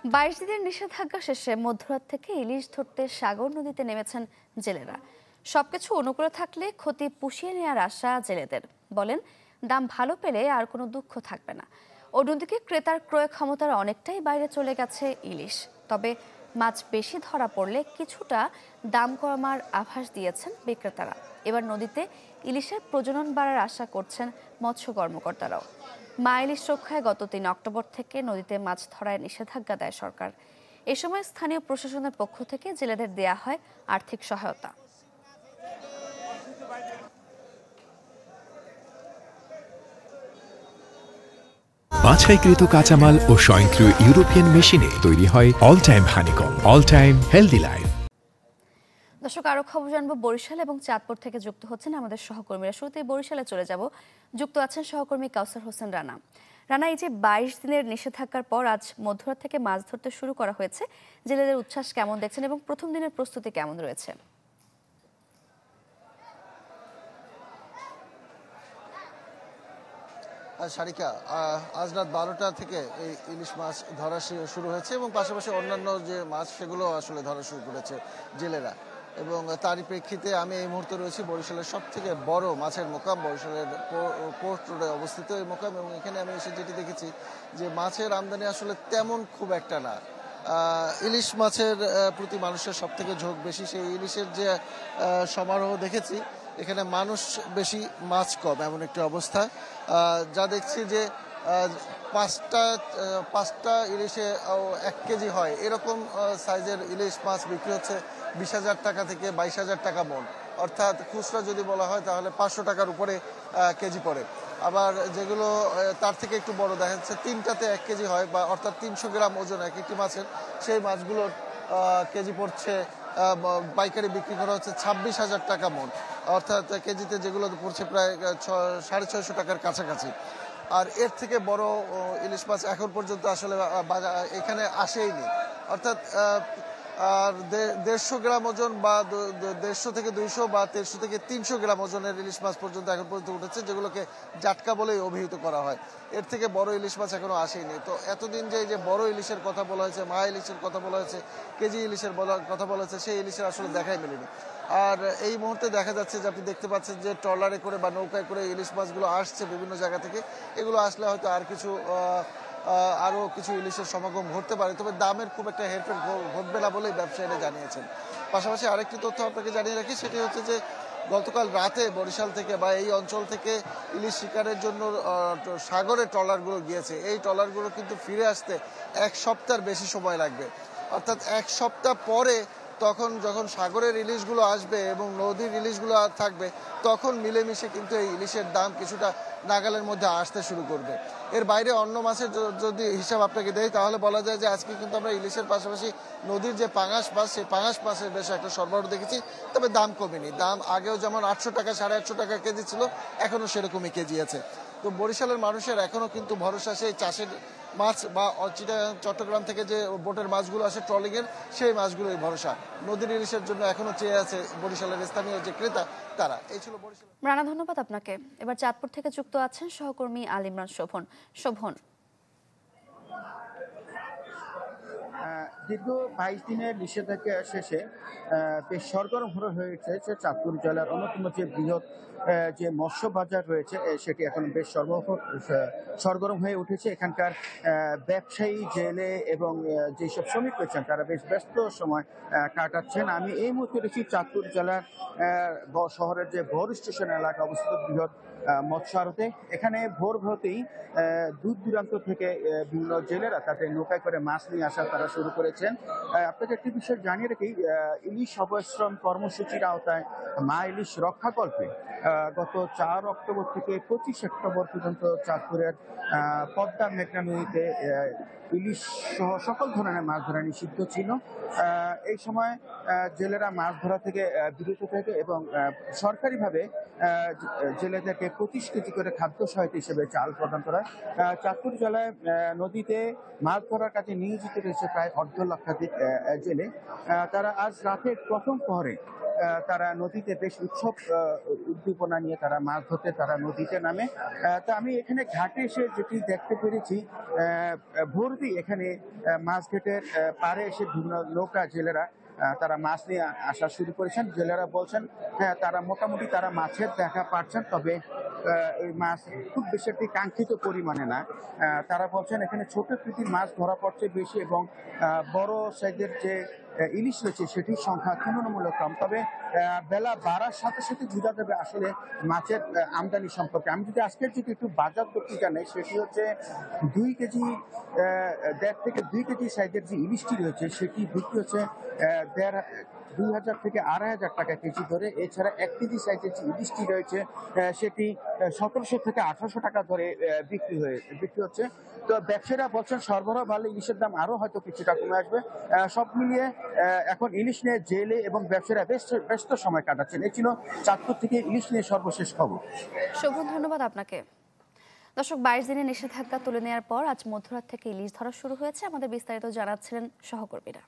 22 দিনের নিষেধাজ্ঞা শেষে মধ্যরাত থেকে ইলিশ ধরতে সাগর নদীতে নেমেছেন জেলেরা। সবকিছু অনুকূলে থাকলে ক্ষতি পুষিয়ে নেওয়ার আশা জেলেদের। বলেন, দাম ভালো পেলে আর কোনো দুঃখ থাকবে না। অন্যদিকে ক্রেতার ক্রয় ক্ষমতার অনেকটাই বাইরে চলে গেছে ইলিশ। তবে মাছ বেশি ধরা পড়লে কিছুটা দাম কমার আভাস দিয়েছেন বিক্রেতারা। এবার নদীতে ইলিশের প্রজনন বাড়ার আশা করছেন মৎস্য কর্মকর্তারাও। মা ইলিশ রক্ষায় গত 3 অক্টোবর থেকে নদীতে মাছ ধরায় নিষেধাজ্ঞা দেয় সরকার। এ সময় স্থানীয় প্রশাসনের পক্ষ থেকে জেলেদের দেয়া হয় আর্থিক সহায়তা। বাছাইকৃত কাঁচামাল ও স্বয়ংক্রিয় ইউরোপিয়ান মেশিনে তৈরি হয় all time honeycomb, all time healthy life. দর্শক, আরো খবর জানবো বরিশাল এবং চাঁদপুর থেকে যুক্ত হচ্ছেন আমাদের সহকর্মীরা। শুরুতেই বরিশালে চলে যাব, যুক্ত আছেন সহকর্মী কাউসার হোসেন রানা। রানা, এই যে 22 দিনের নিষেধাজ্ঞার পর আজ মধ্যরাত থেকে মাছ ধরতে শুরু করা হয়েছে, জেলেদের উচ্ছ্বাস কেমন দেখছেন এবং প্রথম দিনের প্রস্তুতি কেমন রয়েছে? সারিকা, আজ রাত 12টা থেকে এই ইলিশ মাছ ধরা শুরু হয়েছে এবং পাশাপাশি অন্যান্য যে মাছ সেগুলো আসলে ধরা শুরু করেছে জেলেরা। এবং তারই প্রেক্ষিতে আমি এই মুহূর্তে রয়েছি বরিশালের সব থেকে বড় মাছের মোকাম, বরিশালের পোর্ট রোডে অবস্থিত এই মোকাম। এবং এখানে আমি এসে যেটি দেখেছি যে মাছের আমদানি আসলে তেমন খুব একটা না। ইলিশ মাছের প্রতি মানুষের সব থেকে ঝোঁক বেশি। সেই ইলিশের যে সমারোহ দেখেছি, এখানে মানুষ বেশি মাছ কম, এমন একটি অবস্থা। যা দেখছি যে পাঁচটা ইলিশে 1 কেজি হয়, এরকম সাইজের ইলিশ মাছ বিক্রি হচ্ছে 20,000 টাকা থেকে 22,000 টাকা মন। অর্থাৎ খুচরা যদি বলা হয় তাহলে 500 টাকার উপরে কেজি পড়ে। আবার যেগুলো তার থেকে একটু বড় দেখা যাচ্ছে, 3টাতে 1 কেজি হয়, বা অর্থাৎ 300 গ্রাম ওজন এক একটি মাছের, সেই মাছগুলোর কেজি পড়ছে, পাইকারি বিক্রি করা হচ্ছে 26,000 টাকা মন। অর্থাৎ কেজিতে যেগুলো পড়ছে প্রায় 650 টাকার কাছাকাছি। আর এর থেকে বড় ইলিশ মাছ এখন পর্যন্ত আসলে এখানে আসেইনি। অর্থাৎ আর 150 গ্রাম ওজন বা 150 থেকে 200 বা 150 থেকে 300 গ্রাম ওজনের ইলিশ মাছ পর্যন্ত এখন পর্যন্ত উঠেছে, যেগুলোকে জাটকা বলেই অভিহিত করা হয়। এর থেকে বড় ইলিশ মাছ এখনো আসেনি। তো এতদিন যে এই যে বড় ইলিশের কথা বলা হয়েছে, মা ইলিশের কথা বলা হয়েছে, কেজি ইলিশের কথা বলা হয়েছে, সেই ইলিশের আসলে দেখাই মেলেনি। আর এই মুহূর্তে দেখা যাচ্ছে যে আপনি দেখতে পাচ্ছেন যে ট্রলারে করে বা নৌকায় করে ইলিশ মাছগুলো আসছে বিভিন্ন জায়গা থেকে। এগুলো আসলে হয়তো আরও কিছু ইলিশের সমাগম ঘটতে পারে, তবে দামের খুব একটা হেরফের ঘটবে না বলেই ব্যবসায়ীরা জানিয়েছেন। পাশাপাশি আরেকটি তথ্য আপনাকে জানিয়ে রাখি, সেটি হচ্ছে যে গতকাল রাতে বরিশাল থেকে বা এই অঞ্চল থেকে ইলিশ শিকারের জন্য সাগরে ট্রলারগুলো গিয়েছে। এই ট্রলারগুলো কিন্তু ফিরে আসতে 1 সপ্তাহের বেশি সময় লাগবে। অর্থাৎ 1 সপ্তাহ পরে যখন সাগরের ইলিশগুলো আসবে এবং নদীর ইলিশগুলো থাকবে, তখন মিলেমিশে কিন্তু এই ইলিশের দাম কিছুটা নাগালের মধ্যে আসতে শুরু করবে। এর বাইরে অন্য মাছের যদি হিসাব আপনাকে দেয়, তাহলে বলা যায় যে আজকে কিন্তু আমরা ইলিশের পাশাপাশি নদীর যে পাঙাশ মাছ, সেই পাঙাশ মাছের বেশ একটা সরবরাহ দেখেছি। তবে দাম কমেনি। দাম আগেও যেমন 800 টাকা 850 টাকা কেজি ছিল, এখনও সেরকমই কেজি আছে। তো বরিশালের মানুষের এখনও কিন্তু ভরসা সেই চাষের মাছ বা চট্টগ্রাম থেকে যে বোটের মাছগুলো আসে ট্রলিংয়ের, সেই মাছগুলোই ভরসা। নদীর ইলিশের জন্য এখনো চেয়ে আছে বরিশালের স্থানীয় যে ক্রেতা তারা। এই ছিল বরিশাল। রানা, ধন্যবাদ আপনাকে। এবার চাঁদপুর থেকে যুক্ত আছেন সহকর্মী আল ইমরান শোভন। দীর্ঘ 22 দিনের নিষেধাজ্ঞা শেষে বেশ সরগরম হয়ে উঠেছে চাঁদপুর জেলার অন্যতম যে বৃহৎ যে মৎস্য বাজার রয়েছে, সেটি এখন বেশ সরগরম হয়ে উঠেছে। এখানকার ব্যবসায়ী, জেলে এবং যেসব শ্রমিক রয়েছেন তারা বেশ ব্যস্ত সময় কাটাচ্ছেন। আমি এই মুহূর্তে রয়েছি চাঁদপুর জেলার শহরের যে ভোর স্টেশন এলাকা অবস্থিত বৃহৎ মৎস্য আড়তে। এখানে ভোর ভোরতেই দূর দূরান্ত থেকে বিভিন্ন জেলেরা তাদের নৌকায় করে মাছ নিয়ে আসা তারা শুরু করেছেন। আপনাকে একটি বিষয় জানিয়ে রাখি, ইলিশ অবশ্রম কর্মসূচির আওতায় মা ইলিশ রক্ষাকল্পে গত 4 অক্টোবর থেকে 25 অক্টোবর পর্যন্ত চাঁদপুরের পদ্মা মেঘনা নদীতে ইলিশ সহ সকল ধরনের মাছ ধরা নিষিদ্ধ ছিল। এই সময় জেলেরা মাছ ধরা থেকে বিরত থাকে এবং সরকারিভাবে জেলেদেরকে প্রতি কেজি করে খাদ্য সহায়তা হিসেবে চাল প্রদান করা হয়। চাঁদপুর জেলায় নদীতে মাছ ধরার কাজে নিয়োজিত রয়েছে প্রায় 1.5 লক্ষাধিক জেলে। তারা আজ রাতে প্রথম প্রহরে তারা নদীতে বেশ উৎসব উদ্দীপনা নিয়ে তারা মাছ ধরতে তারা নদীতে নামে। তা আমি এখানে ঘাটে এসে যেটি দেখতে পেরেছি, ভোরদি এখানে মাছ ঘাটের পাড়ে এসে বিভিন্ন নৌকা জেলেরা তারা মাছ নিয়ে আসা শুরু করেছেন। জেলেরা বলছেন হ্যাঁ, তারা মোটামুটি তারা মাছের দেখা পাচ্ছেন, তবে এই মাছ খুব বেশি একটি কাঙ্ক্ষিত পরিমাণে না। তারা বলছেন এখানে ছোট প্রকৃতির মাছ ধরা পড়ছে বেশি, এবং বড় সাইজের যে ইলিশ রয়েছে সেটির সংখ্যা তুলনামূলক কম। তবে বেলা বাড়ার সাথে সাথে বোঝা যাবে আসলে মাছের আমদানি সম্পর্কে। আমি যদি আজকের যদি একটু বাজার দরটি জানাই, সেটি হচ্ছে 1.5 থেকে 2 কেজি সাইজের যে ইলিশটি রয়েছে সেটি বিক্রি হচ্ছে 2,000 থেকে 2,500 টাকা কেজি ধরে। এছাড়া 1 কেজি সাইজের যে ইলিশটি রয়েছে সেটি 1,700 থেকে 1,800 টাকা ধরে বিক্রি হচ্ছে। তো ব্যবসায়ীরা বলছেন সরবরাহ বাড়লে ইলিশের দাম আরো হয়তো কিছুটা কমে আসবে। সব মিলিয়ে এখন ইলিশ নিয়ে জেলে এবং ব্যবসায়ীরা ব্যস্ত সময় কাটাচ্ছেন। এই ছিল চাঁদপুর থেকে ইলিশ নিয়ে সর্বশেষ খবর। শোভন, ধন্যবাদ আপনাকে। দর্শক, 22 দিনের নিষেধাজ্ঞা তুলে নেওয়ার পর আজ মধ্যরাত থেকে ইলিশ ধরা শুরু হয়েছে। আমাদের বিস্তারিত জানাচ্ছিলেন সহকর্মীরা।